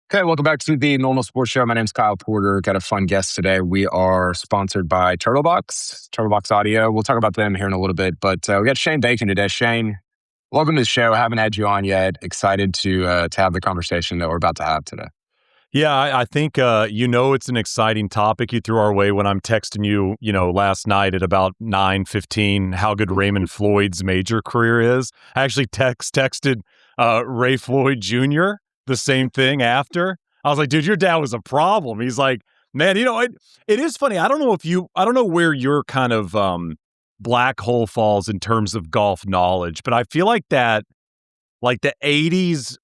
Okay, welcome back to the Normal Sports Show. My name's Kyle Porter. Got a fun guest today. We are sponsored by Turtlebox Audio. We'll talk about them here in a little bit, but we got Shane Bacon today. Shane, welcome to the show. Haven't had you on yet. Excited to have the conversation that we're about to have today. Yeah, I think it's an exciting topic you threw our way when I'm texting you, last night at about 9:15 how good Raymond Floyd's major career is. I actually texted Ray Floyd Jr. the same thing after. I was like, dude, your dad was a problem. He's like, man, it is funny. I don't know where your kind of black hole falls in terms of golf knowledge, but I feel like that, like the 80s,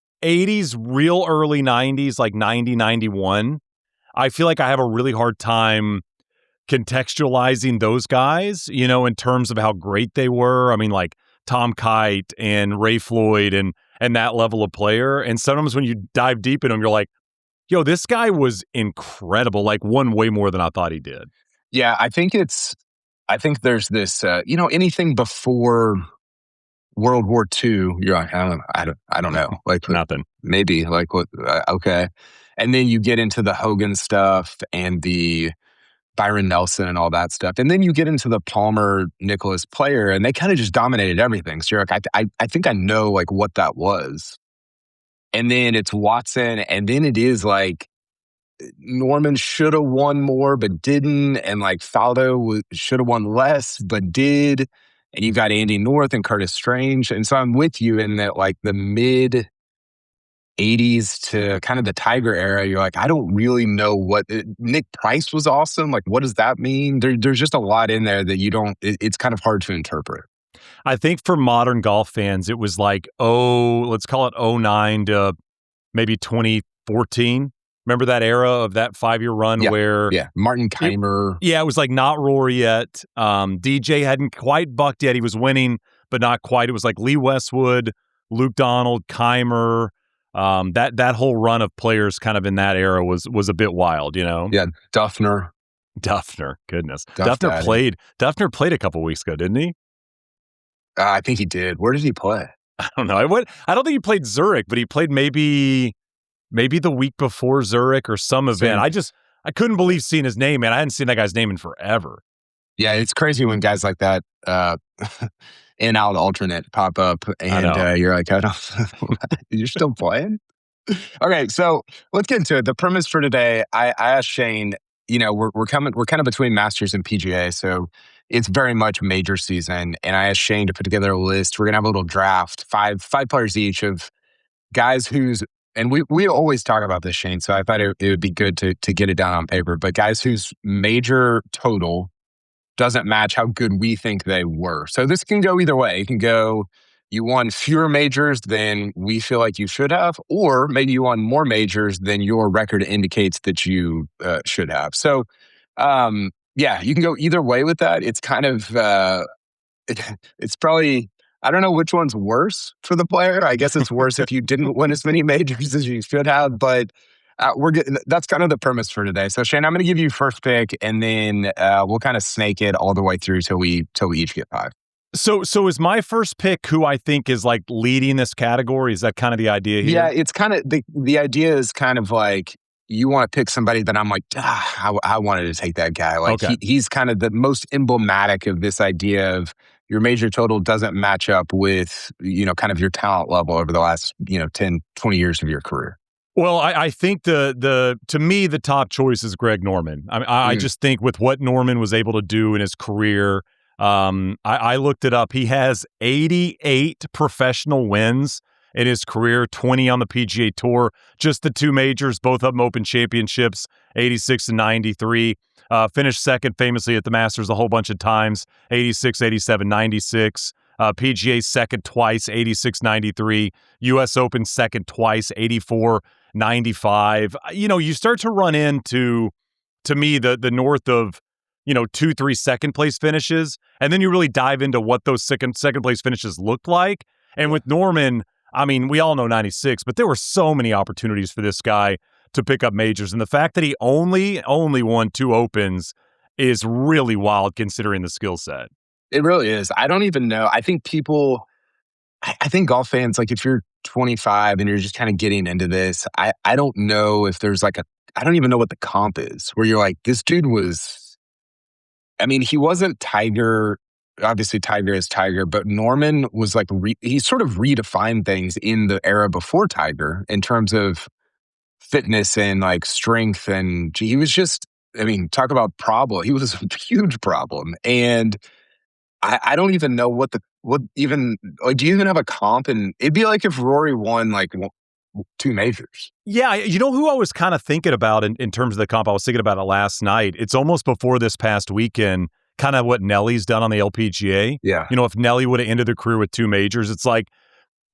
real early 90s, like 90, 91, I feel like I have a really hard time contextualizing those guys, in terms of how great they were. I mean, like Tom Kite and Ray Floyd and that level of player. And sometimes when you dive deep in them, you're like, yo, this guy was incredible, like won way more than I thought he did. Yeah, I think there's this, anything before World War II, you're like, I don't know. Like Nothing. maybe like what, okay. And then you get into the Hogan stuff and the Byron Nelson and all that stuff. And then you get into the Palmer Nicholas player and they kind of just dominated everything. So you're like, I think I know like what that was. And then it's Watson. And then it is like Norman should have won more, but didn't. And like Faldo should have won less, but did. And you've got Andy North and Curtis Strange. And so I'm with you in that like the mid 80s to kind of the Tiger era, you're like, I don't really know what Nick Price was awesome. Like, what does that mean? There's just a lot in there that it's kind of hard to interpret. I think for modern golf fans, it was like, let's call it 09 to maybe 2014. Remember that era of that 5-year run where... Yeah, Martin Keimer. It was like not Rory yet. DJ hadn't quite bucked yet. He was winning, but not quite. It was like Lee Westwood, Luke Donald, Keimer. That whole run of players kind of in that era was a bit wild, Yeah, Duffner, goodness. Duffner played a couple weeks ago, didn't he? I think he did. Where did he play? I don't know. I don't think he played Zurich, but he played maybe the week before Zurich or some event. I couldn't believe seeing his name, man. I hadn't seen that guy's name in forever. Yeah, it's crazy when guys like that in out alternate pop up and you're like, you're still playing? Okay, so let's get into it. The premise for today, I asked Shane, we're kind of between Masters and PGA, so it's very much major season. And I asked Shane to put together a list. We're gonna have a little draft, five players each of guys and we always talk about this, Shane. So I thought it would be good to get it down on paper. But guys whose major total doesn't match how good we think they were. So this can go either way. It can go, you won fewer majors than we feel like you should have, or maybe you won more majors than your record indicates that you should have. So, you can go either way with that. It's kind of, it's probably, I don't know which one's worse for the player. I guess it's worse if you didn't win as many majors as you should have, but that's kind of the premise for today. So Shane, I'm going to give you first pick, and then we'll kind of snake it all the way through till we each get 5. So is my first pick who I think is like leading this category? Is that kind of the idea here? Yeah, it's kind of the idea is kind of like you want to pick somebody that I'm like, I wanted to take that guy. Like he's kind of the most emblematic of this idea of your major total doesn't match up with, kind of your talent level over the last, 10, 20 years of your career. Well, I think to me, the top choice is Greg Norman. I just think with what Norman was able to do in his career, I looked it up. He has 88 professional wins in his career, 20 on the PGA Tour, just the 2 majors, both of them Open Championships, 86 and 93. Finished second famously at the Masters a whole bunch of times, 86, 87, 96. PGA second twice, 86, 93. U.S. Open second twice, 84, 95. You start to run into, to me, the north of, 2, 3 second place finishes. And then you really dive into what those second place finishes looked like. And with Norman, I mean, we all know 96, but there were so many opportunities for this guy to pick up majors. And the fact that he only won 2 Opens is really wild considering the skill set. It really is. I don't even know. I think golf fans, like if you're 25 and you're just kind of getting into this, I don't know if there's like I don't even know what the comp is where you're like, this dude was, I mean, he wasn't Tiger. Obviously, Tiger is Tiger, but Norman was like, he sort of redefined things in the era before Tiger in terms of fitness and like strength. And he was just, I mean, talk about problem. He was a huge problem. And I don't even know what even, like, do you even have a comp? And it'd be like if Rory won like 2 majors. Yeah, you know who I was kind of thinking about in terms of the comp? I was thinking about it last night. It's almost before this past weekend, kind of what Nelly's done on the LPGA. Yeah. You know, if Nelly would have ended their career with 2 majors, it's like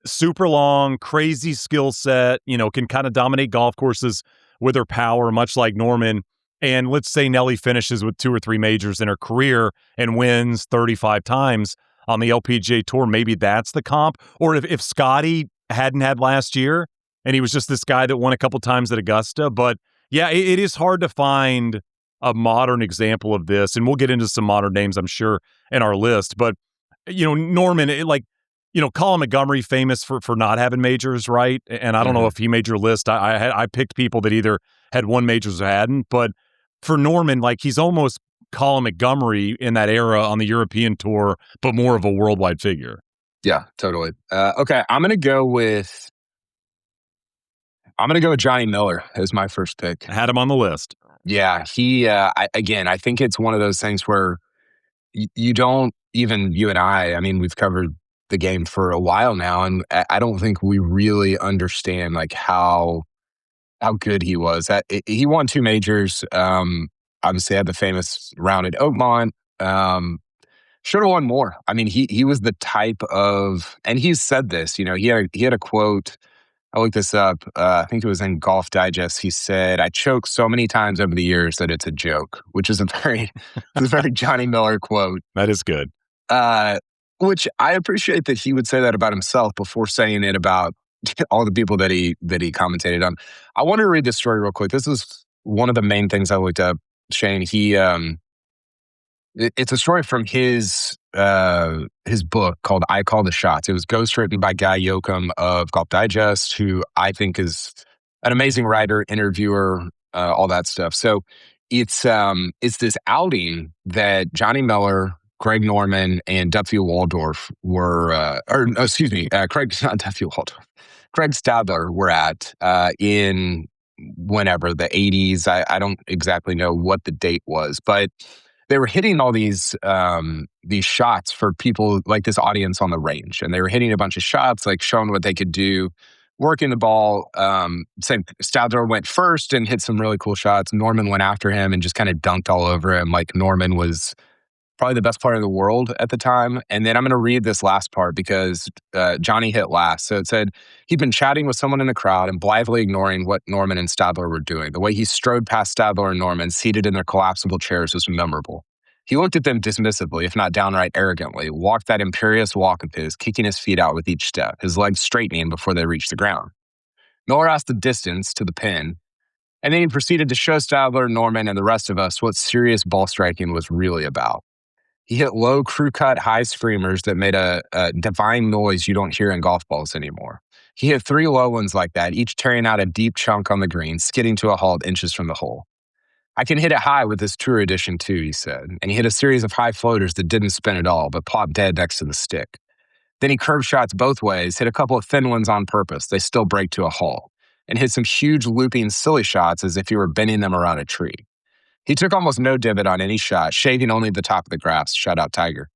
super long, crazy skill set, you know, can kind of dominate golf courses with her power, much like Norman. And let's say Nelly finishes with 2 or 3 majors in her career and wins 35 times on the LPGA Tour. Maybe that's the comp. Or if Scotty hadn't had last year and he was just this guy that won a couple times at Augusta. But yeah, it is hard to find a modern example of this. And we'll get into some modern names, I'm sure, in our list. But, you know, Norman, you know, Colin Montgomery, famous for not having majors, right? And I don't know if he made your list. I picked people that either had won majors or hadn't. But for Norman, like, he's almost Colin Montgomery in that era on the European tour, but more of a worldwide figure. Yeah, totally. Okay, I'm gonna go with Johnny Miller as my first pick. I had him on the list. Yeah, I think it's one of those things where you don't, even you and I mean, we've covered the game for a while now, and I don't think we really understand like how good he was. He won 2 majors. Obviously had the famous round at Oakmont. Should have won more. I mean, he was the type of, and he's said this, you know, he had a quote. I looked this up. I think it was in Golf Digest. He said, "I choked so many times over the years that it's a joke," which is it's a very Johnny Miller quote. That is good. Which I appreciate that he would say that about himself before saying it about all the people that he commentated on. I want to read this story real quick. This is one of the main things I looked up, Shane. It's a story from his book called "I Call the Shots." It was ghostwritten by Guy Yoakum of Golf Digest, who I think is an amazing writer, interviewer, all that stuff. So it's this outing that Johnny Miller, Greg Norman, and Duffield Waldorf were, Craig Stadler were at in whenever, the 80s. I don't exactly know what the date was, but they were hitting all these shots for people like this audience on the range. And they were hitting a bunch of shots, like showing what they could do, working the ball. Stadler went first and hit some really cool shots. Norman went after him and just kind of dunked all over him. Like, Norman was probably the best player in the world at the time. And then I'm going to read this last part because Johnny hit last. So it said, he'd been chatting with someone in the crowd and blithely ignoring what Norman and Stadler were doing. The way he strode past Stadler and Norman, seated in their collapsible chairs, was memorable. He looked at them dismissively, if not downright arrogantly, walked that imperious walk of his, kicking his feet out with each step, his legs straightening before they reached the ground. Miller asked the distance to the pin, and then he proceeded to show Stadler, Norman, and the rest of us what serious ball striking was really about. He hit low, crew-cut, high screamers that made a divine noise you don't hear in golf balls anymore. He hit 3 low ones like that, each tearing out a deep chunk on the green, skidding to a halt inches from the hole. I can hit it high with this tour edition too, he said. And he hit a series of high floaters that didn't spin at all, but plopped dead next to the stick. Then he curved shots both ways, hit a couple of thin ones on purpose. They still break to a halt. And hit some huge looping silly shots as if he were bending them around a tree. He took almost no divot on any shot, shaving only the top of the grass. Shout out Tiger.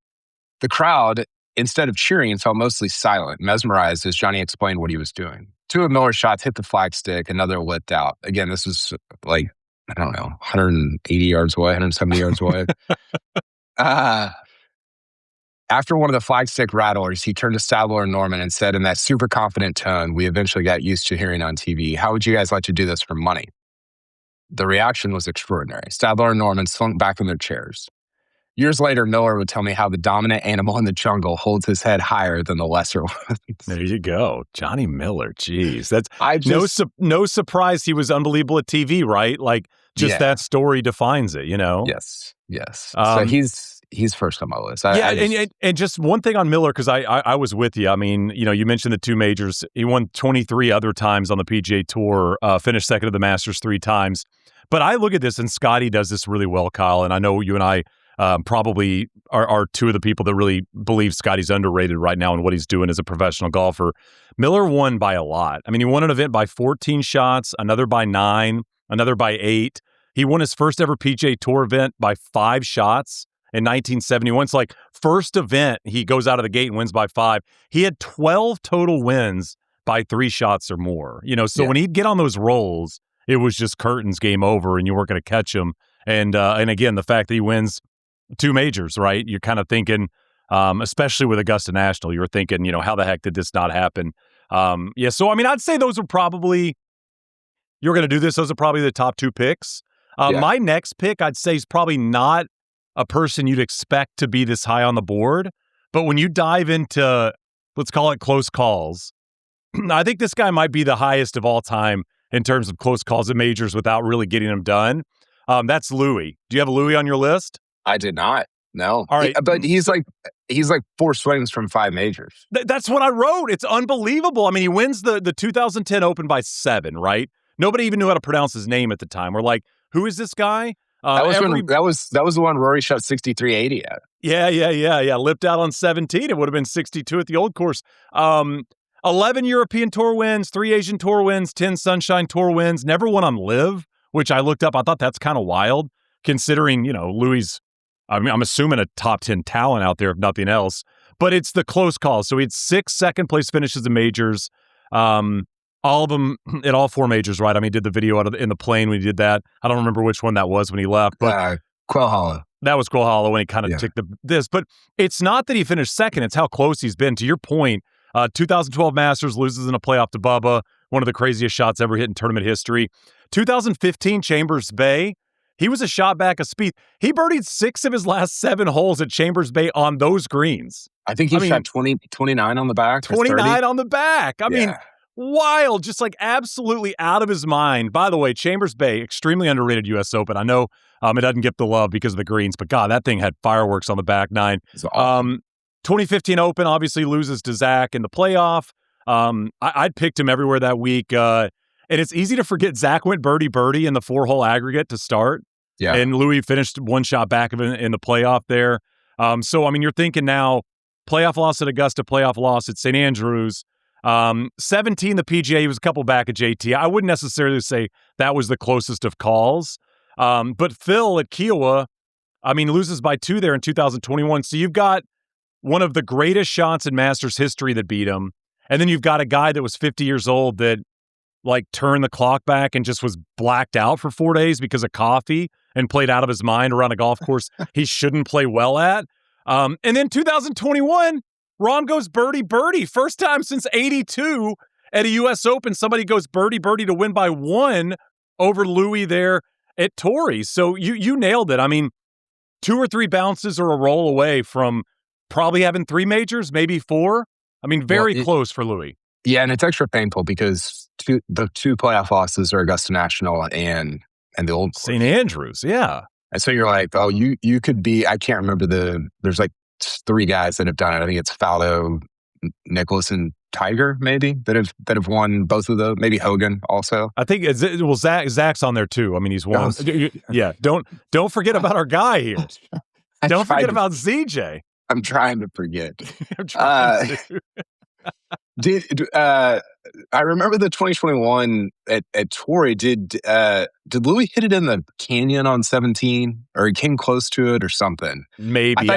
The crowd, instead of cheering, felt mostly silent, mesmerized as Johnny explained what he was doing. 2 of Miller's shots hit the flagstick, another lipped out. Again, this was like, I don't know, 180 yards away, 170 yards away. After one of the flagstick rattlers, he turned to Stadler and Norman and said in that super confident tone we eventually got used to hearing on TV, "How would you guys like to do this for money?" The reaction was extraordinary. Stadler and Norman slunk back in their chairs. Years later, Miller would tell me how the dominant animal in the jungle holds his head higher than the lesser ones. There you go. Johnny Miller. Jeez. That's no surprise he was unbelievable at TV, right? Like, just that story defines it, you know? Yes. So he's he's first on my list. And just one thing on Miller, because I was with you. I mean, you mentioned the two majors. He won 23 other times on the PGA Tour, finished second of the Masters 3 times. But I look at this, and Scotty does this really well, Kyle. And I know you and I probably are two of the people that really believe Scotty's underrated right now and what he's doing as a professional golfer. Miller won by a lot. I mean, he won an event by 14 shots, another by 9, another by 8. He won his first ever PGA Tour event by 5 shots in 1971. It's like first event, he goes out of the gate and wins by 5. He had 12 total wins by 3 shots or more. So when he'd get on those rolls, it was just curtains, game over, and you weren't going to catch him. And again, the fact that he wins 2 majors, right? You're kind of thinking, especially with Augusta National, you were thinking, how the heck did this not happen? So I mean, I'd say those are probably, you're going to do this, those are probably the top 2 picks. My next pick, I'd say, is probably not a person you'd expect to be this high on the board. But when you dive into, let's call it close calls, I think this guy might be the highest of all time in terms of close calls at majors without really getting them done. That's Louis. Do you have Louis on your list? I did not. No. All right. But he's like 4 swings from 5 majors. That's what I wrote. It's unbelievable. I mean, he wins the 2010 Open by 7, right? Nobody even knew how to pronounce his name at the time. We're like, who is this guy? That was the one Rory shot 63-80 at. Yeah. Lipped out on 17. It would have been 62 at the old course. 11 European Tour wins, 3 Asian Tour wins, 10 Sunshine Tour wins. Never won on Live, which I looked up. I thought that's kind of wild, considering Louis. I'm assuming a top 10 talent out there, if nothing else. But it's the close calls. So he had 6 second-place finishes in majors. All of them at all 4 majors, right? I mean, he did the video in the plane when he did that. I don't remember which one that was when he left, but Quail Hollow. That was Quail Hollow when he kind of took this. But it's not that he finished second; it's how close he's been. To your point, 2012 Masters, loses in a playoff to Bubba, one of the craziest shots ever hit in tournament history. 2015 Chambers Bay, he was a shot back of Spieth. He birdied 6 of his last 7 holes at Chambers Bay on those greens. I think he shot 29 on the back. 29 on the doesn't I mean. Wild, just like absolutely out of his mind. By the way, Chambers Bay, extremely underrated U.S. Open. I know it doesn't get the love because of the greens, but God, that thing had fireworks on the back 9. Awesome. 2015 Open obviously loses to Zach in the playoff. I'd picked him everywhere that week. And it's easy to forget Zach went birdie in the 4-hole aggregate to start. Yeah. And Louis finished 1 shot back of it in the playoff there. So, I mean, you're thinking now, playoff loss at Augusta, playoff loss at St. Andrews. 17, the PGA, he was a couple back at JT. I wouldn't necessarily say that was the closest of calls. But Phil at Kiowa, I mean, loses by 2 there in 2021. So you've got one of the greatest shots in Masters history that beat him. And then you've got a guy that was 50 years old that turned the clock back and just was blacked out for 4 days because of coffee and played out of his mind around a golf course he shouldn't play well at. And then 2021, Rahm goes birdie. First time since 82 at a U.S. Open, somebody goes birdie to win by 1 over Louis there at Torrey. So you nailed it. I mean, 2 or 3 bounces or a roll away from probably having 3 majors, maybe 4. I mean, very close for Louis. Yeah, and it's extra painful because the 2 playoff losses are Augusta National and the old course. St. Andrews, yeah. And so you're like, oh, you could be, I can't remember there's 3 guys that have done it. I think it's Faldo, Mickelson, Tiger, maybe that have won both of those. Maybe Hogan also. I think Zach's on there too. I mean, he's won. Yeah, don't forget about our guy here. Don't forget about ZJ. I'm trying to forget. I remember the 2021 at Torrey. Did Louis hit it in the canyon on 17, or he came close to it, or something? Maybe.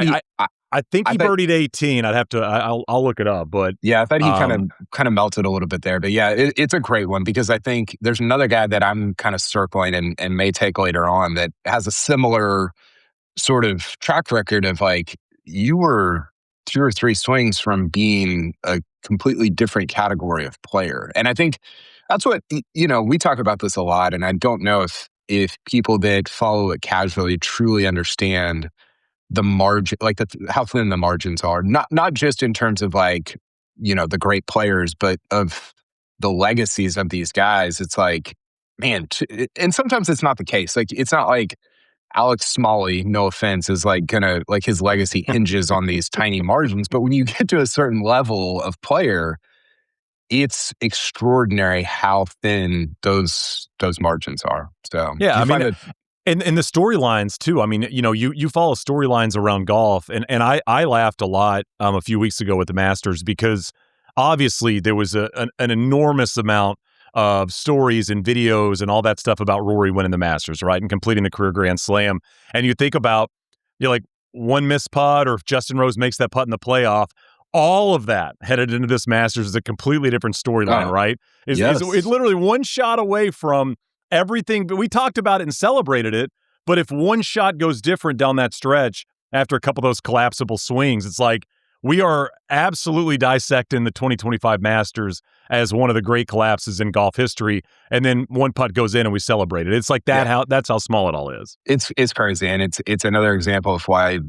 I think he birdied 18. I'd have to. I'll look it up. But yeah, I thought he kind of melted a little bit there. But yeah, it's a great one because I think there's another guy that I'm kind of circling and may take later on that has a similar sort of track record of you were 2 or 3 swings from being a completely different category of player. And I think that's what, we talk about this a lot, and I don't know if people that follow it casually truly understand the margin, how thin the margins are, not just in terms of the great players, but of the legacies of these guys. It's man, and sometimes it's not the case. It's not Alex Smalley, no offense, is like his legacy hinges on these tiny margins. But when you get to a certain level of player, it's extraordinary how thin those margins are. So yeah, do you I mean, find that? and the storylines too. I mean, you follow storylines around golf, and I laughed a lot a few weeks ago with the Masters because obviously there was an enormous amount of stories and videos and all that stuff about Rory winning the Masters, right, and completing the career Grand Slam. And you think about like one missed putt, or if Justin Rose makes that putt in the playoff. All of that headed into this Masters is a completely different storyline, right? Is Yes. literally one shot away from everything. But we talked about it and celebrated it. But if one shot goes different down that stretch after a couple of those collapsible swings, it's like we are absolutely dissecting the 2025 Masters as one of the great collapses in golf history. And then one putt goes in and we celebrate it. It's like that. Yeah. That's how small it all is. It's crazy, and it's another example of why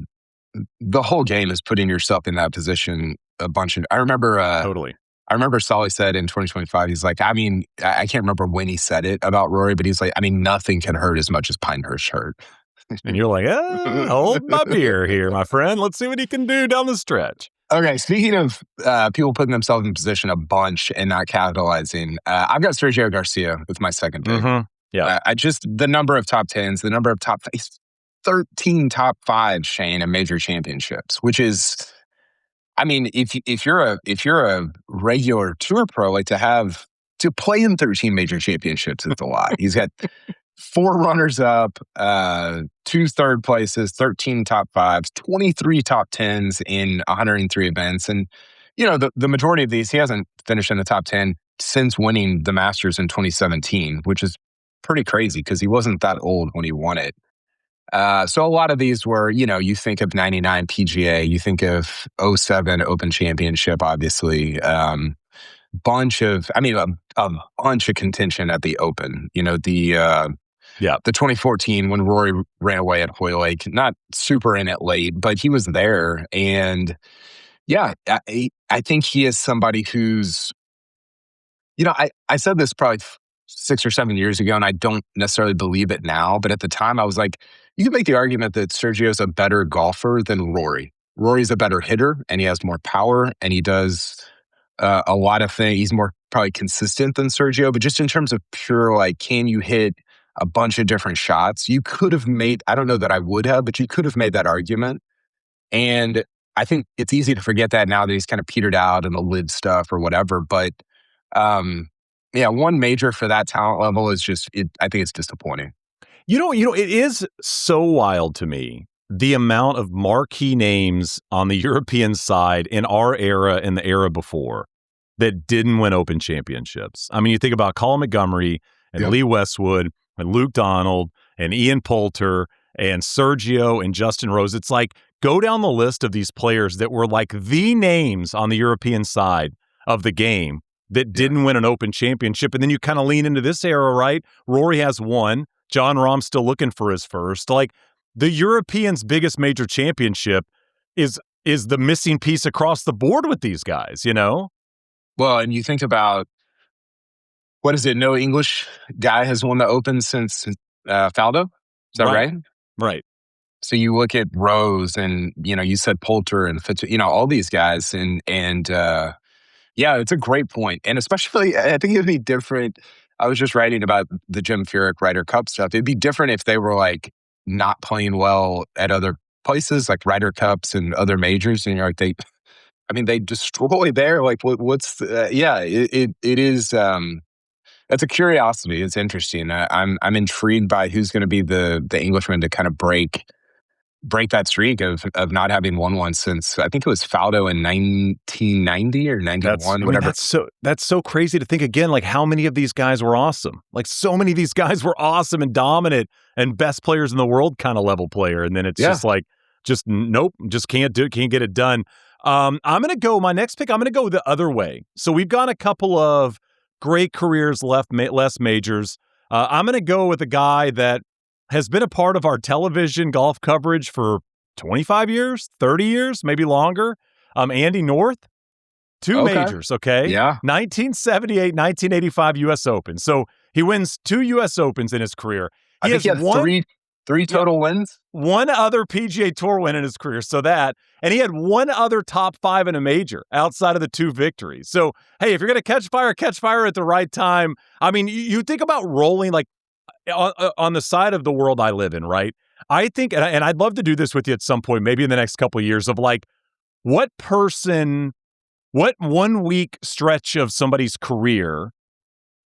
the whole game is putting yourself in that position a bunch of. I remember Totally. I remember Solly said in 2025, he's like, I mean, I can't remember when he said it about Rory, but he's like, I mean, nothing can hurt as much as Pinehurst hurt. And you're like, hold my beer here, my friend. Let's see what he can do down the stretch. Okay, speaking of people putting themselves in position a bunch and not capitalizing, I've got Sergio Garcia with my second pick. Mm-hmm. Yeah. I just, the number of top 10s, the number of 13 top 5s, Shane, in major championships, which is, I mean, if you're a regular tour pro, like to play in 13 major championships is a lot. He's got 4 runners up, 2 third places, 13 top 5s, 23 top 10s in 103 events. And, the majority of these, he hasn't finished in the top 10 since winning the Masters in 2017, which is pretty crazy because he wasn't that old when he won it. So a lot of these were, you think of 99 PGA, you think of 07 Open Championship, obviously. A bunch of contention at the Open. The 2014 when Rory ran away at Hoylake, not super in it late, but he was there. And yeah, I think he is somebody who's, I said this probably 6 or 7 years ago, and I don't necessarily believe it now. But at the time, I was like, you can make the argument that Sergio's a better golfer than Rory. Rory's a better hitter, and he has more power, and he does a lot of things. He's more probably consistent than Sergio. But just in terms of pure, like, can you hit a bunch of different shots? You could have made, I don't know that I would have, but you could have made that argument. And I think it's easy to forget that now that he's kind of petered out in the lid stuff or whatever. But one major for that talent level is just, I think it's disappointing. It is so wild to me, the amount of marquee names on the European side in our era and the era before that didn't win Open championships. I mean, you think about Colin Montgomery and Lee Westwood and Luke Donald and Ian Poulter and Sergio and Justin Rose. It's like, go down the list of these players that were like the names on the European side of the game that didn't win an Open championship. And then you kind of lean into this era, right? Rory has one. John Rahm's still looking for his first. Like, the Europeans' biggest major championship is the missing piece across the board with these guys, Well, and you think about, what is it? No English guy has won the Open since Faldo. Is that right? Right. So you look at Rose and, you said Poulter and Fitz, all these guys. And yeah, it's a great point. And especially, I think it'd be different. I was just writing about the Jim Furyk Ryder Cup stuff. It'd be different if they were like not playing well at other places like Ryder Cups and other majors. And you're like, they destroy there. Like, what's, it is, that's a curiosity. It's interesting. I'm intrigued by who's going to be the Englishman to kind of break that streak of not having won one since, I think it was Faldo in 1990 or 91, whatever. That's so crazy to think again, like how many of these guys were awesome. Like so many of these guys were awesome and dominant and best players in the world kind of level player. And then it's just like, nope, just can't get it done. I'm going to go, my next pick, I'm going to go the other way. So we've got a couple of great careers left, less majors. I'm going to go with a guy that has been a part of our television golf coverage for 25 years, 30 years, maybe longer. Andy North, 2 majors, okay? Yeah. 1978, 1985 U.S. Open. So he wins 2 U.S. Opens in his career. I think he had 3 total wins? One other PGA Tour win in his career. So that, and he had one other top 5 in a major outside of the 2 victories. So, hey, if you're going to catch fire at the right time. I mean, you think about rolling like on the side of the world I live in, right? I think, and I'd love to do this with you at some point, maybe in the next couple of years, of like, what 1 week stretch of somebody's career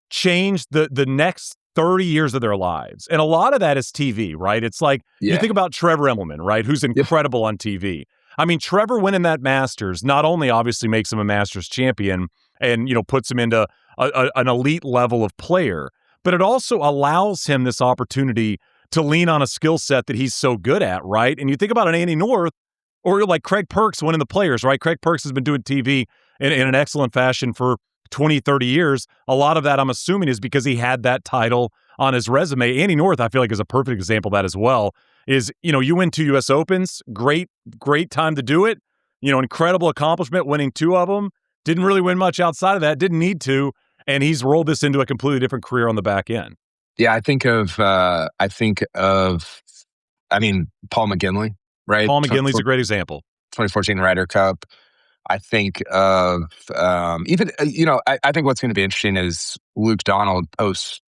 changed the next 30 years of their lives. And a lot of that is TV, right? It's like, you think about Trevor Immelman, right? Who's incredible on TV. I mean, Trevor winning that Masters not only obviously makes him a Masters champion and, puts him into an elite level of player, but it also allows him this opportunity to lean on a skill set that he's so good at, right? And you think about an Andy North or like Craig Perks winning the Players, right? Craig Perks has been doing TV in an excellent fashion for 20, 30 years. A lot of that, I'm assuming, is because he had that title on his resume. Andy North, I feel like, is a perfect example of that as well. Is, you win 2 U.S. Opens, great time to do it. Incredible accomplishment, winning 2 of them. Didn't really win much outside of that, didn't need to. And he's rolled this into a completely different career on the back end. Yeah, I think of Paul McGinley, right? Paul McGinley's a great example. 2014 Ryder Cup. I think of even, I think what's going to be interesting is Luke Donald post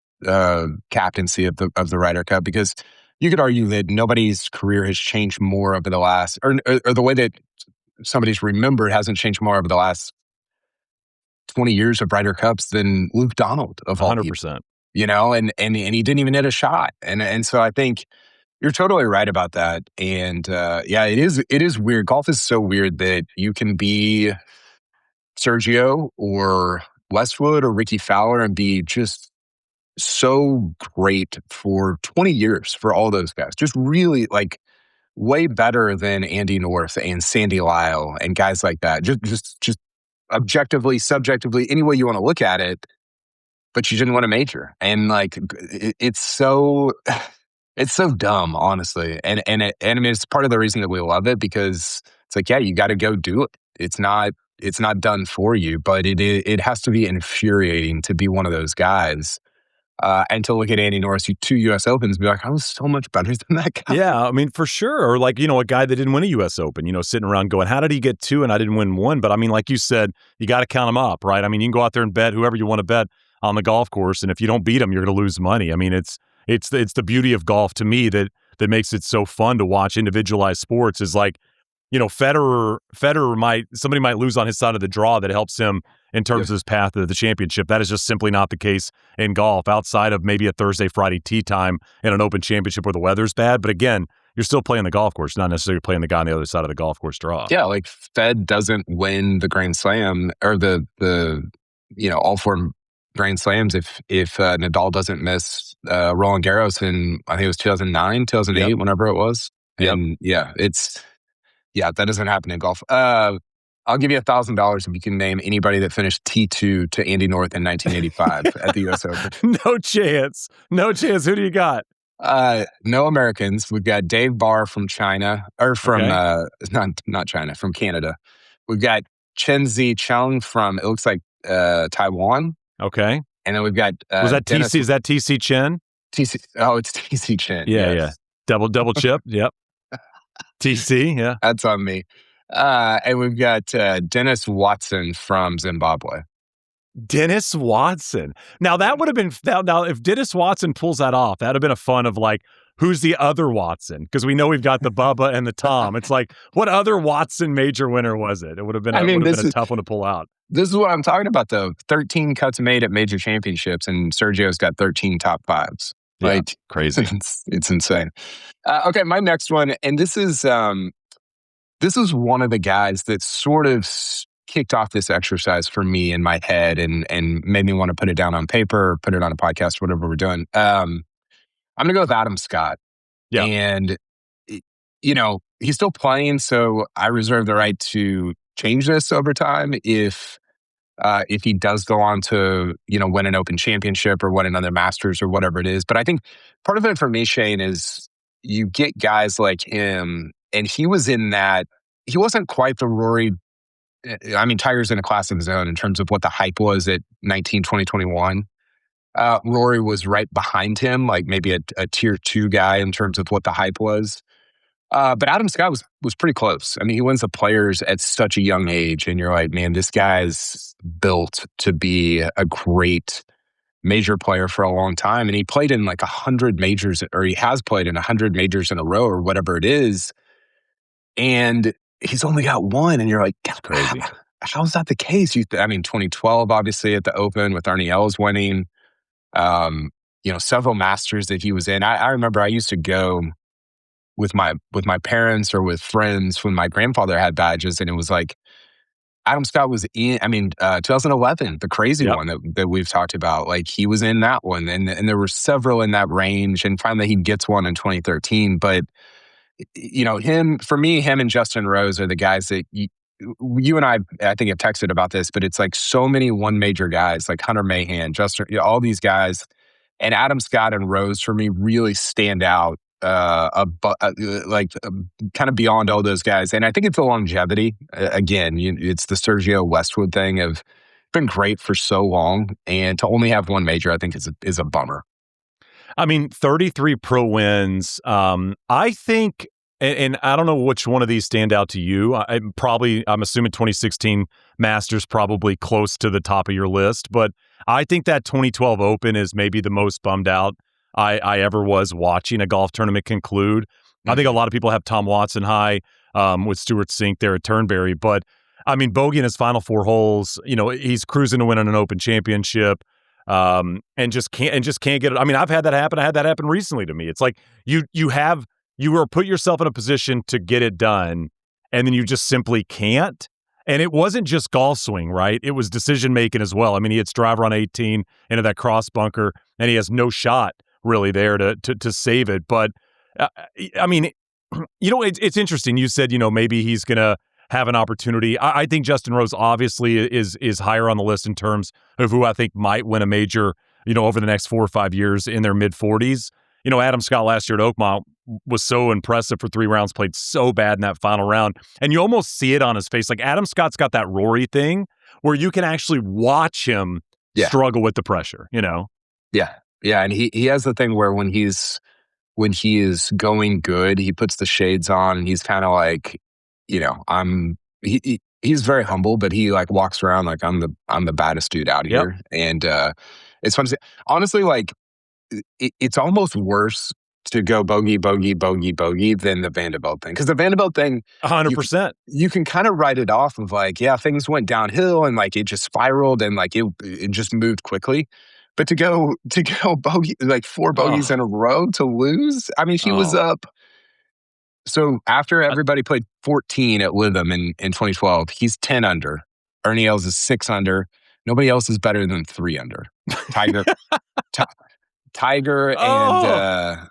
captaincy of the Ryder Cup, because you could argue that nobody's career has changed more over the last, or the way that somebody's remembered hasn't changed more over the last 20 years of Ryder Cups than Luke Donald of all 100%. people, and he didn't even hit a shot. And so I think you're totally right about that. And it is weird. Golf is so weird that you can be Sergio or Westwood or Ricky Fowler and be just so great for 20 years for all those guys. Just really like way better than Andy North and Sandy Lyle and guys like that. Just objectively, subjectively, any way you want to look at it, but you didn't win a major. And like, it's so dumb, honestly. And I mean, it's part of the reason that we love it, because it's like, yeah, you got to go do it. It's not done for you, but it has to be infuriating to be one of those guys. And to look at Andy Norris, 2 U.S. Opens, and be like, I was so much better than that guy. Yeah, I mean, for sure. Or like, a guy that didn't win a U.S. Open, sitting around going, how did he get 2 and I didn't win 1? But I mean, like you said, you got to count them up, right? I mean, you can go out there and bet whoever you want to bet on the golf course, and if you don't beat them, you're going to lose money. I mean, it's the beauty of golf to me that makes it so fun to watch individualized sports. Is like, Federer somebody might lose on his side of the draw that helps him in terms of his path to the championship. That is just simply not the case in golf, outside of maybe a Thursday, Friday tee time in an Open Championship where the weather's bad. But again, you're still playing the golf course, not necessarily playing the guy on the other side of the golf course draw. Yeah, like Fed doesn't win the Grand Slam or the all 4 Grand Slams if Nadal doesn't miss Roland Garros in, I think it was 2009, 2008, whenever it was. And that doesn't happen in golf. I'll give you $1,000 if you can name anybody that finished T2 to Andy North in 1985 at the U.S. Open. No chance. Who do you got? No Americans. We've got Dave Barr from China, or from not China, from Canada. We've got Chen Zicheng from, it looks like Taiwan. Okay. And then we've got was that Dennis, TC? Is that TC Chen? TC. Oh, it's TC Chen. Yeah, yeah. Double chip. Yep. TC. Yeah, that's on me. And we've got Dennis Watson from Zimbabwe. Dennis Watson. Now that would have been now if Dennis Watson pulls that off, that'd have been a fun of like, who's the other Watson? Because we know we've got the Bubba and the Tom. It's like, what other Watson major winner was it? It would have been a tough one to pull out. This is what I'm talking about, though. 13 cuts made at major championships, and Sergio's got 13 top 5s. Like, crazy. It's insane. Okay, my next one, and this is one of the guys that sort of kicked off this exercise for me in my head and made me want to put it down on paper, put it on a podcast, whatever we're doing. I'm going to go with Adam Scott. Yeah. And, he's still playing, so I reserve the right to change this over time if he does go on to, win an Open Championship or win another Masters or whatever it is. But I think part of it for me, Shane, is you get guys like him, and he was in that, he wasn't quite the Rory. I mean, Tiger's in a class of his own in terms of what the hype was at 19, 20, 21. Rory was right behind him, like maybe a tier 2 guy in terms of what the hype was. But Adam Scott was pretty close. I mean, he wins the Players at such a young age, and you're like, man, this guy's built to be a great major player for a long time. And he played in like 100 majors, or he has played in 100 majors in a row, or whatever it is. And he's only got one, and you're like, crazy. How's that the case? I mean, 2012, obviously at the Open with Ernie Els winning. Several Masters that he was in. I remember I used to go with my parents or with friends when my grandfather had badges, and it was like Adam Scott was in. I mean, 2011, the crazy one that we've talked about. Like he was in that one, and there were several in that range. And finally, he gets one in 2013. But him and Justin Rose are the guys that you and I think have texted about this. But it's like so many one major guys, like Hunter Mahan, Justin, all these guys, and Adam Scott and Rose for me really stand out. Kind of beyond all those guys. And I think it's the longevity. Again, it's the Sergio Westwood thing of been great for so long, and to only have one major, I think is a bummer. I mean, 33 pro wins. I think, and I don't know which one of these stand out to you. I'm assuming 2016 Masters probably close to the top of your list, but I think that 2012 Open is maybe the most bummed out I ever was watching a golf tournament conclude. I think a lot of people have Tom Watson high with Stuart Sink there at Turnberry, but I mean, bogey in his final 4 holes, he's cruising to win an Open championship, and just can't get it. I mean, I've had that happen. I had that happen recently to me. It's like you put yourself in a position to get it done, and then you just simply can't. And it wasn't just golf swing, right? It was decision making as well. I mean, he hits driver on 18 into that cross bunker, and he has no shot really there to save it. But I mean, it's interesting. You said, maybe he's going to have an opportunity. I think Justin Rose obviously is higher on the list in terms of who I think might win a major, over the next 4 or 5 years in their mid 40s. Adam Scott last year at Oakmont was so impressive for 3 rounds, played so bad in that final round. And you almost see it on his face. Like Adam Scott's got that Rory thing where you can actually watch him struggle with the pressure, Yeah. Yeah. And he has the thing where when he is going good, he puts the shades on and he's kind of like, he's very humble, but he like walks around like I'm the baddest dude out here. And it's fun to say. Honestly, like it's almost worse to go bogey, bogey, bogey, bogey than the Vanderbilt thing. Because the Vanderbilt thing, 100%. You can kind of write it off of like, yeah, things went downhill and like it just spiraled and like it just moved quickly. But to go bogey, like 4 bogeys in a row to lose. I mean, she was up. So after everybody played 14 at Lytham in 2012, he's 10 under. Ernie Els is 6 under. Nobody else is better than 3 under. Tiger and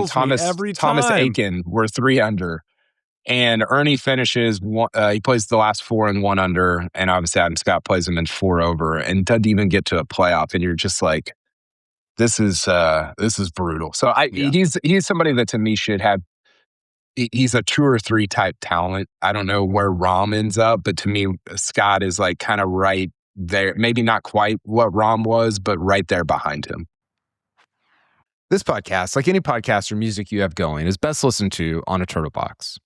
Thomas Aiken were 3 under. And Ernie finishes, he plays the last 4 and 1 under, and obviously Adam Scott plays him in 4 over and doesn't even get to a playoff. And you're just like, this is brutal. So he's somebody that to me should have, he's a 2 or 3 type talent. I don't know where Rahm ends up, but to me, Scott is like kind of right there. Maybe not quite what Rahm was, but right there behind him. This podcast, like any podcast or music you have going, is best listened to on a Turtlebox.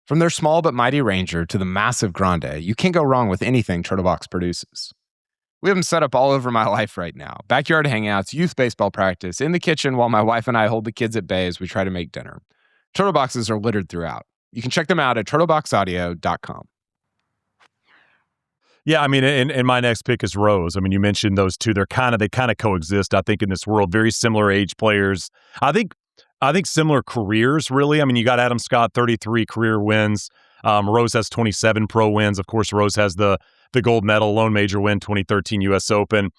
From their small but mighty Ranger to the massive Grande, you can't go wrong with anything Turtlebox produces. We have them set up all over my life right now. Backyard hangouts, youth baseball practice, in the kitchen while my wife and I hold the kids at bay as we try to make dinner. Turtleboxes are littered throughout. You can check them out at turtleboxaudio.com. Yeah, I mean, and my next pick is Rose. I mean, you mentioned those two. They kind of coexist, I think, in this world. Very similar age players. I think similar careers, really. I mean, you got Adam Scott, 33 career wins. Rose has 27 pro wins. Of course, Rose has the gold medal, lone major win, 2013 U.S. Open.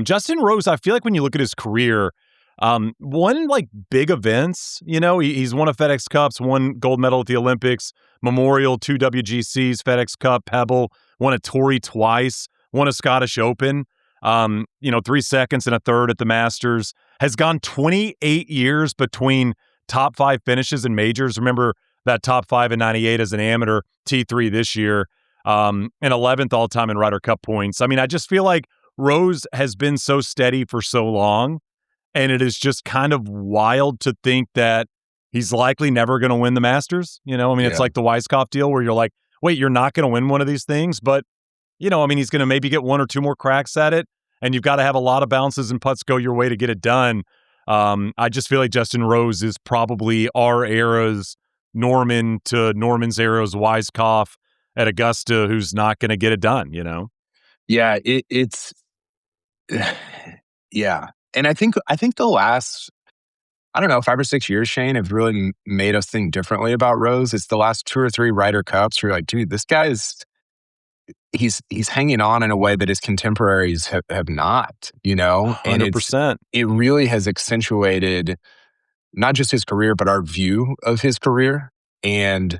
Justin Rose, I feel like when you look at his career, won like big events. He's won a FedEx Cups, won gold medal at the Olympics, Memorial, 2 WGCs, FedEx Cup, Pebble, won a Torrey twice, won a Scottish Open. 3 seconds and a third at the Masters. Has gone 28 years between top 5 finishes in majors. Remember that top 5 in 98 as an amateur, T3 this year, and 11th all-time in Ryder Cup points. I mean, I just feel like Rose has been so steady for so long, and it is just kind of wild to think that he's likely never going to win the Masters. You know, I mean, it's like the Weiskopf deal where you're like, wait, you're not going to win one of these things, but you know, I mean, he's going to maybe get one or two more cracks at it, and you've got to have a lot of bounces and putts go your way to get it done. I just feel like Justin Rose is probably our era's Norman to Norman's era's Weiskopf at Augusta, who's not going to get it done, you know? Yeah, it's yeah. And I think the last, I don't know, 5 or 6 years, Shane, have really made us think differently about Rose. It's the last 2 or 3 Ryder Cups where you're like, dude, this guy is, he's hanging on in a way that his contemporaries have not, you know? And 100%. it really has accentuated not just his career, but our view of his career. And,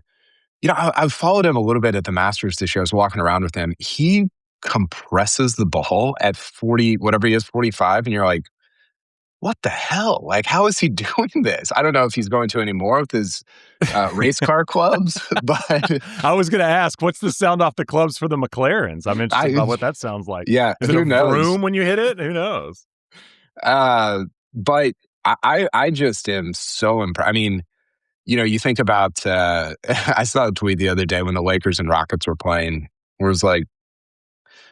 you know, I've followed him a little bit at the Masters this year. I was walking around with him. He compresses the ball at 40, whatever he is, 45. And you're like, what the hell? Like, how is he doing this? I don't know if he's going to any more with his race car clubs, but I was going to ask, what's the sound off the clubs for the McLarens? I'm interested about what that sounds like. Yeah. Is it a vroom when you hit it? Who knows? But I just am so impressed. I mean, you know, you think about, I saw a tweet the other day when the Lakers and Rockets were playing, where it was like,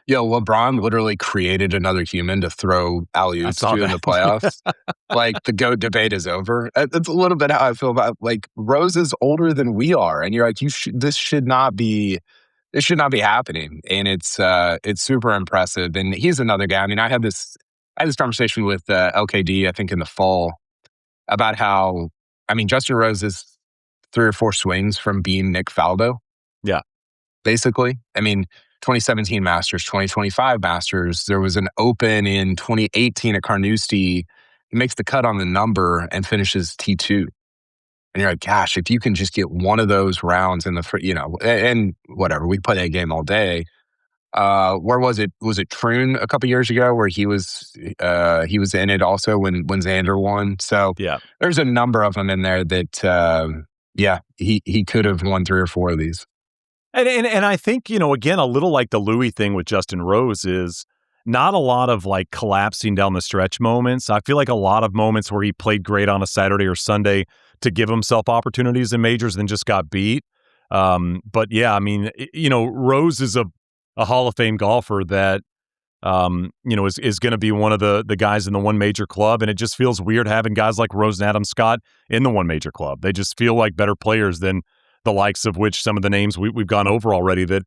yo, LeBron literally created another human to throw alley-oops to in the playoffs. Like, the GOAT debate is over. That's a little bit how I feel about, like, Rose is older than we are. And you're like, this should not be happening. And it's super impressive. And he's another guy. I mean, I had this conversation with LKD, I think in the fall, about how, I mean, Justin Rose is 3 or 4 swings from being Nick Faldo. Yeah. Basically. I mean, 2017 Masters, 2025 Masters. There was an Open in 2018 at Carnoustie. He makes the cut on the number and finishes T2. And you're like, gosh, if you can just get one of those rounds in the, you know, and whatever, we play that game all day. Where was it? Was it Troon a couple years ago where he was in it also when Xander won? So yeah, there's a number of them in there that, he could have won 3 or 4 of these. And I think, you know, again, a little like the Louis thing with Justin Rose is not a lot of like collapsing down the stretch moments. I feel like a lot of moments where he played great on a Saturday or Sunday to give himself opportunities in majors and just got beat. But yeah, I mean, you know, Rose is a Hall of Fame golfer that, you know, is going to be one of the guys in the one major club. And it just feels weird having guys like Rose and Adam Scott in the one major club. They just feel like better players than the likes of which some of the names we've gone over already that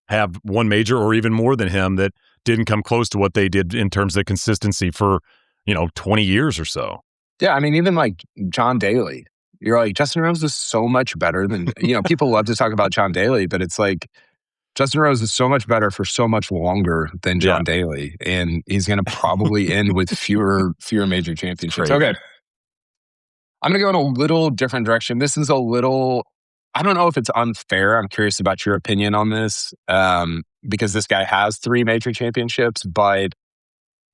have one major or even more than him that didn't come close to what they did in terms of consistency for, you know, 20 years or so. Yeah, I mean, even like John Daly. You're like, Justin Rose is so much better than, you know, people love to talk about John Daly, but it's like, Justin Rose is so much better for so much longer than John Daly, and he's going to probably end with fewer major championships. Okay. I'm going to go in a little different direction. This is a little, I don't know if it's unfair. I'm curious about your opinion on this, because this guy has 3 major championships, but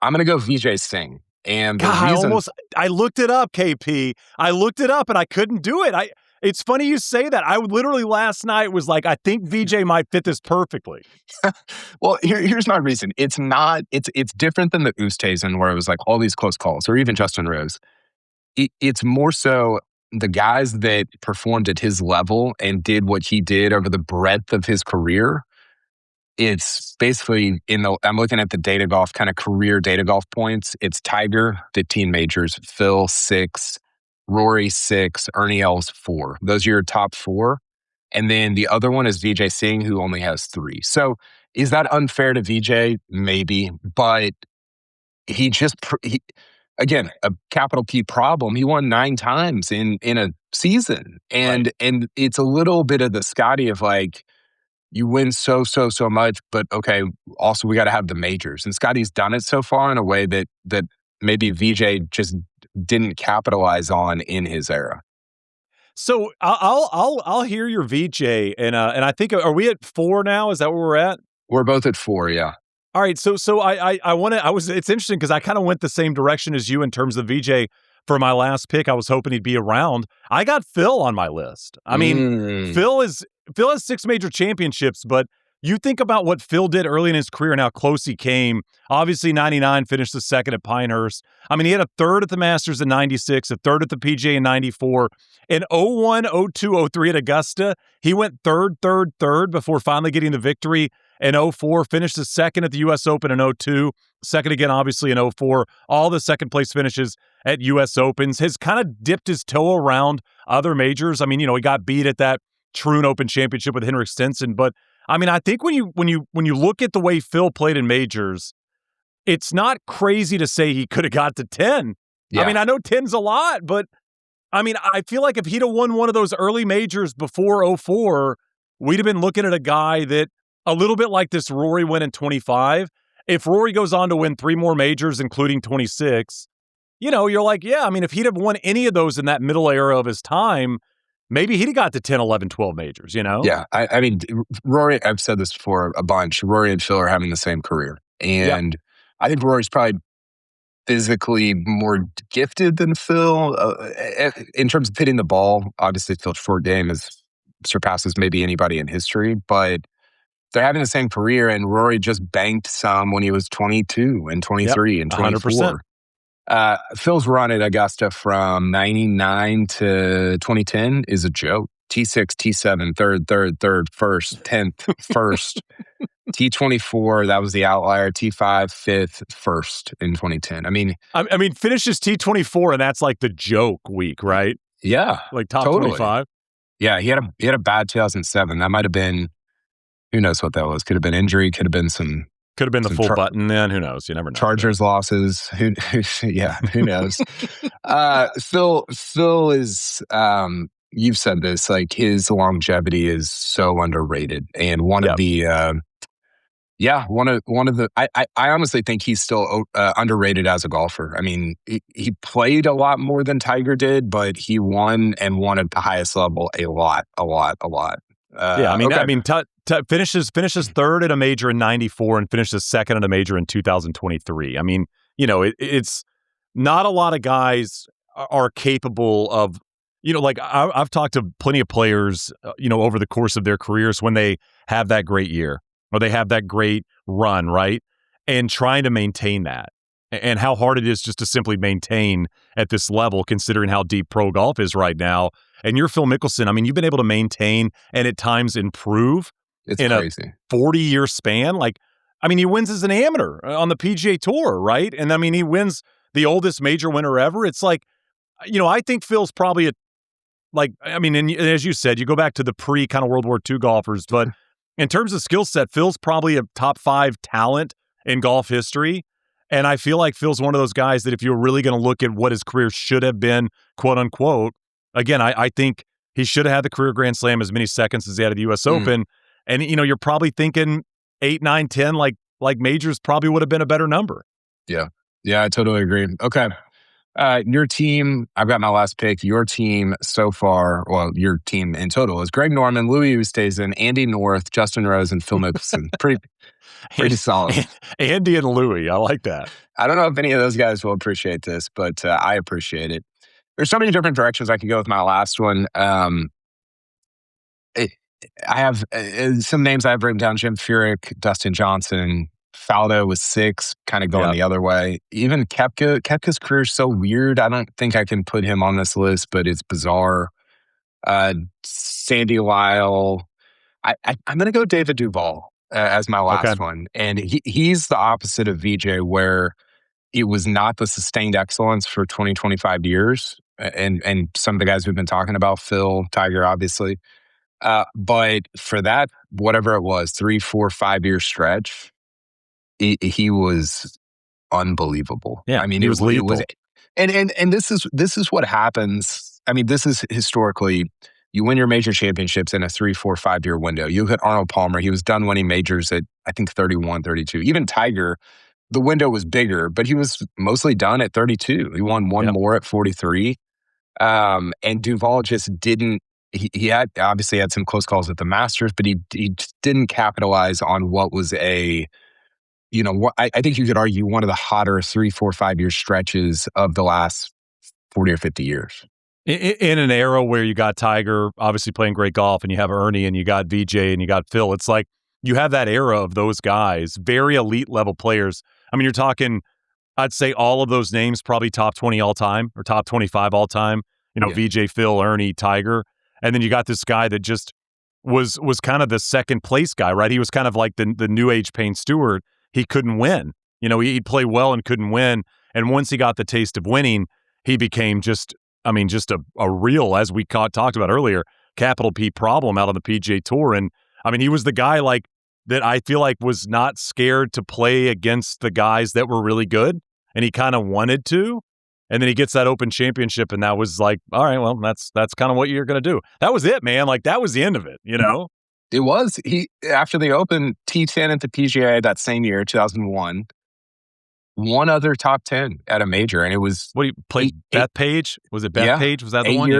I'm going to go Vijay Singh. And the reason, I looked it up, KP. I looked it up and I couldn't do it. It's funny you say that. I literally last night was like, I think Vijay might fit this perfectly. Well, here's my reason. It's different than the Oosthuizen where it was like all these close calls, or even Justin Rose. It's more so the guys that performed at his level and did what he did over the breadth of his career. It's basically I'm looking at the data golf kind of career data golf points. It's Tiger, 15 majors, Phil, 6, Rory, 6, Ernie Els, 4. Those are your top 4. And then the other one is Vijay Singh, who only has 3. So is that unfair to Vijay? Maybe. But he again, a capital P problem. He won 9 times in a season. And it's a little bit of the Scotty of like, you win so much, but okay, also we got to have the majors. And Scotty's done it so far in a way that maybe Vijay just didn't capitalize on in his era. So I'll hear your Vijay, and I think, are we at 4 now? Is that where we're at? We're both at 4, yeah. All right, so it's interesting because I kind of went the same direction as you in terms of Vijay for my last pick. I was hoping he'd be around. I got Phil on my list. I mean, Phil has 6 major championships, but you think about what Phil did early in his career and how close he came. Obviously, 99 finished the second at Pinehurst. I mean, he had a third at the Masters in 96, a third at the PGA in 94. In 01, 02, 03 at Augusta, he went third before finally getting the victory in 04, finished the second at the U.S. Open in 02, second again, obviously, in 04. All the second-place finishes at U.S. Opens. Has kind of dipped his toe around other majors. I mean, he got beat at that Troon Open Championship with Henrik Stenson, but I mean, I think when you look at the way Phil played in majors, it's not crazy to say he could have got to 10. Yeah. I mean, I know 10's a lot, but I mean, I feel like if he'd have won one of those early majors before 04, we'd have been looking at a guy that a little bit like this Rory win in 25. If Rory goes on to win 3 more majors, including 26, you're like, yeah, I mean, if he'd have won any of those in that middle era of his time, maybe he'd have got to 10, 11, 12 majors, Yeah, I mean, Rory, I've said this before a bunch, Rory and Phil are having the same career. And I think Rory's probably physically more gifted than Phil in terms of hitting the ball. Obviously, Phil's short game surpasses maybe anybody in history, but they're having the same career, and Rory just banked some when he was 22 and 23 and 24. 100%. Phil's run at Augusta from 99 to 2010 is a joke. T6, T7, third, first, 10th, first. T24, that was the outlier. T5, fifth, first in 2010. I mean, finishes T24, and that's like the joke week, right? Yeah. Like top totally. 25. Yeah, he had a bad 2007. That might have been, who knows what that was. Could have been injury, could have been some... Could have been the full button then. Who knows? You never know. Chargers losses. Who knows? Phil is, you've said this, like his longevity is so underrated. And one of the, I honestly think he's still underrated as a golfer. I mean, he played a lot more than Tiger did, but he won at the highest level a lot. Finishes third at a major in 94 and finishes second at a major in 2023. I mean, it's not a lot of guys are capable of, like I've talked to plenty of players, over the course of their careers when they have that great year or they have that great run, right? And trying to maintain that and how hard it is just to simply maintain at this level, considering how deep pro golf is right now. And you're Phil Mickelson. I mean, you've been able to maintain and at times improve in crazy. A 40-year span. Like, I mean, he wins as an amateur on the PGA Tour, right? And I mean, he wins the oldest major winner ever. It's like, I think Phil's probably and as you said, you go back to the pre kind of World War II golfers, but in terms of skill set, Phil's probably a top 5 talent in golf history. And I feel like Phil's one of those guys that if you're really going to look at what his career should have been, quote unquote, again, I think he should have had the career Grand Slam as many seconds as he had at the U.S. Open. And, you're probably thinking 8, 9, 10, like majors probably would have been a better number. Yeah. Yeah, I totally agree. Okay. Your team, I've got my last pick. Your team so far, well, your team in total is Greg Norman, Louis Oosthuizen, Andy North, Justin Rose, and Phil Mickelson. Pretty solid. Andy and Louis, I like that. I don't know if any of those guys will appreciate this, but I appreciate it. There's so many different directions I could go with my last one. I have some names I've written down: Jim Furyk, Dustin Johnson, Faldo was 6, kind of going the other way. Even Koepka. Koepka's career is so weird. I don't think I can put him on this list, but it's bizarre. Sandy Lyle. I'm going to go David Duval as my last one. And he's the opposite of Vijay, where it was not the sustained excellence for 20, 25 years. And some of the guys we've been talking about, Phil, Tiger, obviously. But for that, whatever it was, 3, 4, 5-year stretch, he was unbelievable. Yeah, I mean, it was lethal. And this is what happens. I mean, this is historically, you win your major championships in a 3, 4, 5-year window. You hit Arnold Palmer. He was done winning majors at, I think, 31, 32. Even Tiger, the window was bigger, but he was mostly done at 32. He won one more at 43. And Duval just didn't. He had obviously had some close calls at the Masters, but he just didn't capitalize on what was I think you could argue one of the hotter 3, 4, 5-year stretches of the last 40 or 50 years. In an era where you got Tiger obviously playing great golf, and you have Ernie, and you got Vijay, and you got Phil, it's like you have that era of those guys, very elite level players. I mean, you're talking, I'd say all of those names probably top 20 all time or top 25 all time. Vijay, Phil, Ernie, Tiger. And then you got this guy that just was kind of the second place guy, right? He was kind of like the new age Payne Stewart. He couldn't win. He'd play well and couldn't win. And once he got the taste of winning, he became just a real, as we talked about earlier, capital P problem out on the PGA Tour. And I mean, he was the guy like that I feel like was not scared to play against the guys that were really good. And he kind of wanted to. And then he gets that Open Championship, and that was like, all right, well, that's kind of what you're going to do. That was it, man. Like, that was the end of it, It was. He, after the Open, T10 at the PGA that same year, 2001, one other top 10 at a major, and it was... What, he played Bethpage? Was it Bethpage? Was that the one?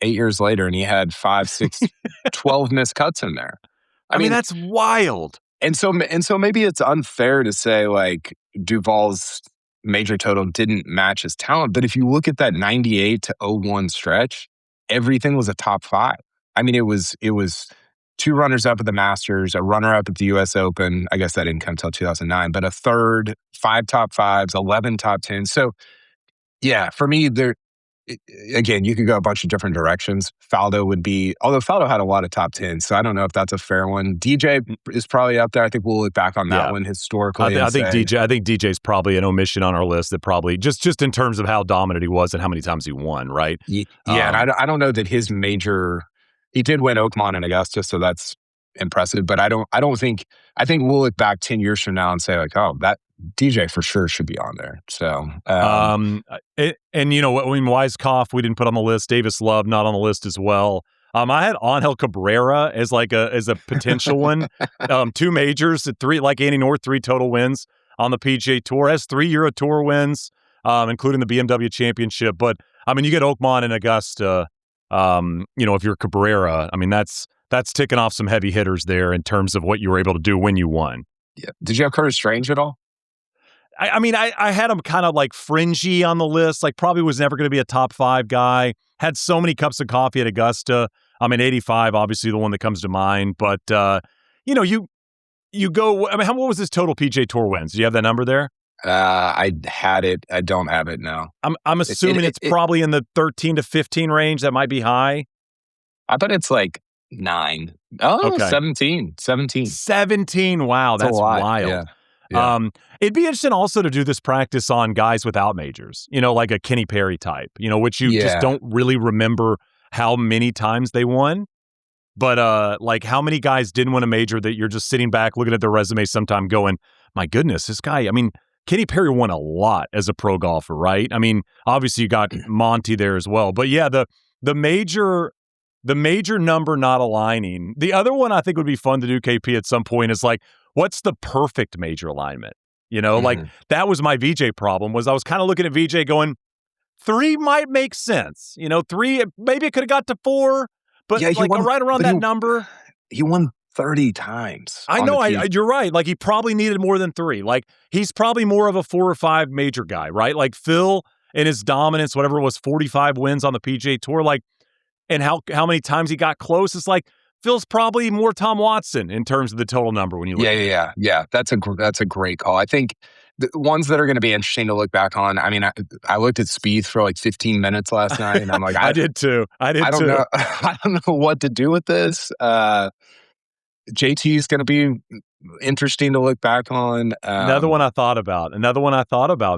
8 years later, and he had 5, 6, 12 missed cuts in there. I mean, that's wild. And so maybe it's unfair to say, like, Duval's major total didn't match his talent. But if you look at that 98 to 01 stretch, everything was a top 5. I mean, it was 2 runners-up at the Masters, a runner-up at the U.S. Open. I guess that didn't come until 2009, but a third, 5 top 5s, 11 top 10s. So, yeah, for me, again, you could go a bunch of different directions. Faldo would be, although Faldo had a lot of top 10s, so I don't know if that's a fair one. DJ is probably up there. I think we'll look back on that one historically. I think DJ's probably an omission on our list that probably, just in terms of how dominant he was and how many times he won, right? Yeah, and I don't know that his major, he did win Oakmont and Augusta, so that's impressive, but I think we'll look back 10 years from now and say, like, oh, that DJ for sure should be on there. So, and Weiskopf, we didn't put on the list. Davis Love, not on the list as well. I had Angel Cabrera as a potential one. 2 majors, 3, like Andy North, 3 total wins on the PGA Tour. Has 3 Euro Tour wins, including the BMW Championship. But I mean, you get Oakmont and Augusta. If you're Cabrera, I mean, that's ticking off some heavy hitters there in terms of what you were able to do when you won. Yeah. Did you have Curtis Strange at all? I mean, I had him kind of like fringy on the list, like probably was never going to be a top 5 guy. Had so many cups of coffee at Augusta. I mean, 85, obviously the one that comes to mind. But, you go, I mean, what was his total PGA Tour wins? Do you have that number there? I had it. I don't have it now. I'm assuming it's probably in the 13 to 15 range. That might be high. I bet it's like 9. Oh, okay. 17. 17. Wow, that's wild. Yeah. Yeah. It'd be interesting also to do this practice on guys without majors, like a Kenny Perry type, which you just don't really remember how many times they won. But like how many guys didn't win a major that you're just sitting back looking at their resume sometime going, my goodness, this guy, I mean, Kenny Perry won a lot as a pro golfer, right? I mean, obviously you got Monty there as well. But yeah, the major number not aligning. The other one I think would be fun to do, KP, at some point is like, what's the perfect major alignment? Like that was my VJ problem, was I was kind of looking at VJ going, 3 might make sense. 3, maybe it could have got to 4, but right around that number. He won 30 times. I know, you're right. Like he probably needed more than 3. Like he's probably more of a 4 or 5 major guy, right? Like Phil and his dominance, whatever it was, 45 wins on the PGA Tour, like, and how many times he got close. It's like, Phil's probably more Tom Watson in terms of the total number when you look at it. Yeah. That's a great call. I think the ones that are going to be interesting to look back on. I mean, I looked at Spieth for like 15 minutes last night, and I'm like, I did too. I don't know. I don't know what to do with this. JT is going to be interesting to look back on. Another one I thought about,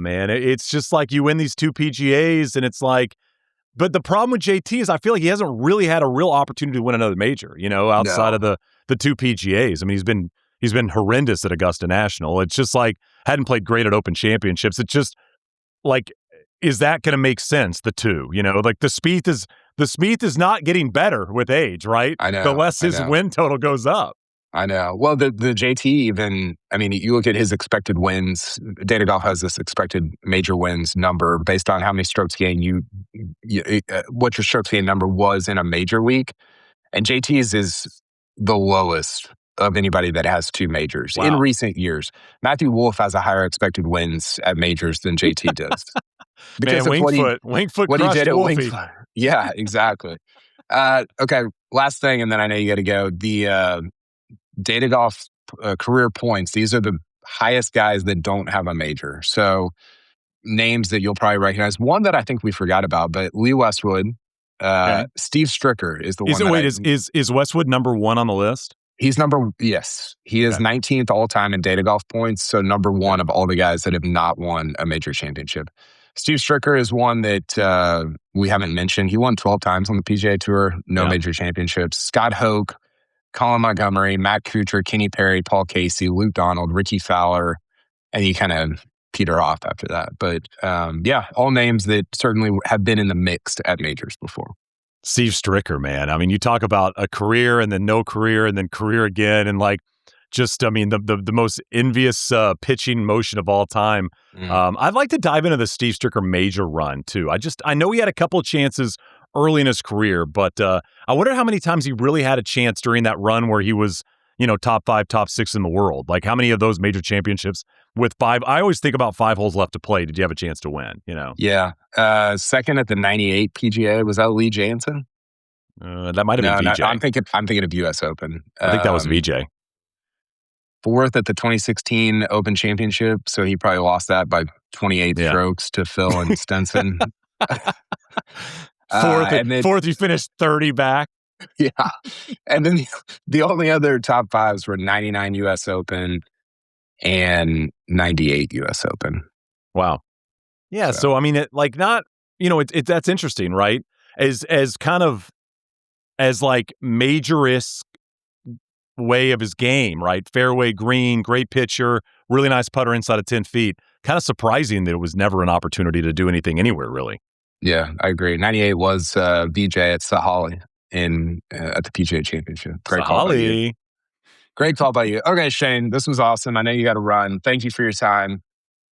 man. It's just like you win these 2 PGAs, and it's like. But the problem with JT is I feel like he hasn't really had a real opportunity to win another major, outside of the 2 PGAs. I mean, he's been horrendous at Augusta National. It's just like hadn't played great at Open Championships. It's just like, is that going to make sense? The 2, like the Spieth is not getting better with age, right? I know. The less his win total goes up. I know. Well, the JT even, I mean, you look at his expected wins. Data Golf has this expected major wins number based on how many strokes gained what your strokes gained number was in a major week. And JT's is the lowest of anybody that has 2 majors in recent years. Matthew Wolff has a higher expected wins at majors than JT does. Because man, Wingfoot what he did at Wingfoot. Yeah, exactly. Okay, last thing, and then I know you got to go. The Data Golf career points, these are the highest guys that don't have a major. So names that you'll probably recognize. One that I think we forgot about, but Lee Westwood, Okay. Steve Stricker is the Is one. it, wait, is Westwood number one on the list? He's yes. He is 19th all time in data golf points. So number one of all the guys that have not won a major championship. Steve Stricker is one that we haven't mentioned. He won 12 times on the PGA Tour, no major championships. Scott Hoke, Colin Montgomery, Matt Kuchar, Kenny Perry, Paul Casey, Luke Donald, Ricky Fowler, and he kind of peter off after that. But all names that certainly have been in the mix at majors before. Steve Stricker, man. I mean, you talk about a career and then no career and then career again. And the most envious pitching motion of all time. I'd like to dive into the Steve Stricker major run too. I know he had a couple of chances early in his career, but I wonder how many times he really had a chance during that run where he was, top 5, top 6 in the world. Like how many of those major championships with 5, I always think about 5 holes left to play. Did you have a chance to win, Yeah. Second at the 98 PGA, was that Lee Jansen? That might have been Vijay. I'm thinking of US Open. I think that was Vijay. Fourth at the 2016 Open Championship, so he probably lost that by 28 strokes to Phil and Stenson. Fourth, you finished 30 back. Yeah. And then the only other top 5s were 99 US Open and 98 US Open. Wow. Yeah. So I mean, that's interesting, right? As like major-esque way of his game, right? Fairway green, great pitcher, really nice putter inside of 10 feet. Kind of surprising that it was never an opportunity to do anything anywhere, really. Yeah, I agree. 98 was Vijay at Sahali at the PGA Championship. Great call by you. Great call by you. Okay, Shane, this was awesome. I know you got to run. Thank you for your time.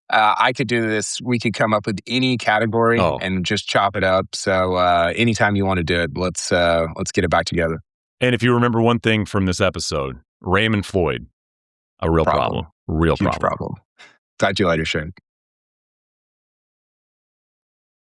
I could do this. We could come up with any category and just chop it up. So anytime you want to do it, let's get it back together. And if you remember one thing from this episode, Raymond Floyd, a real problem. Real Huge problem. Talk to you later, Shane.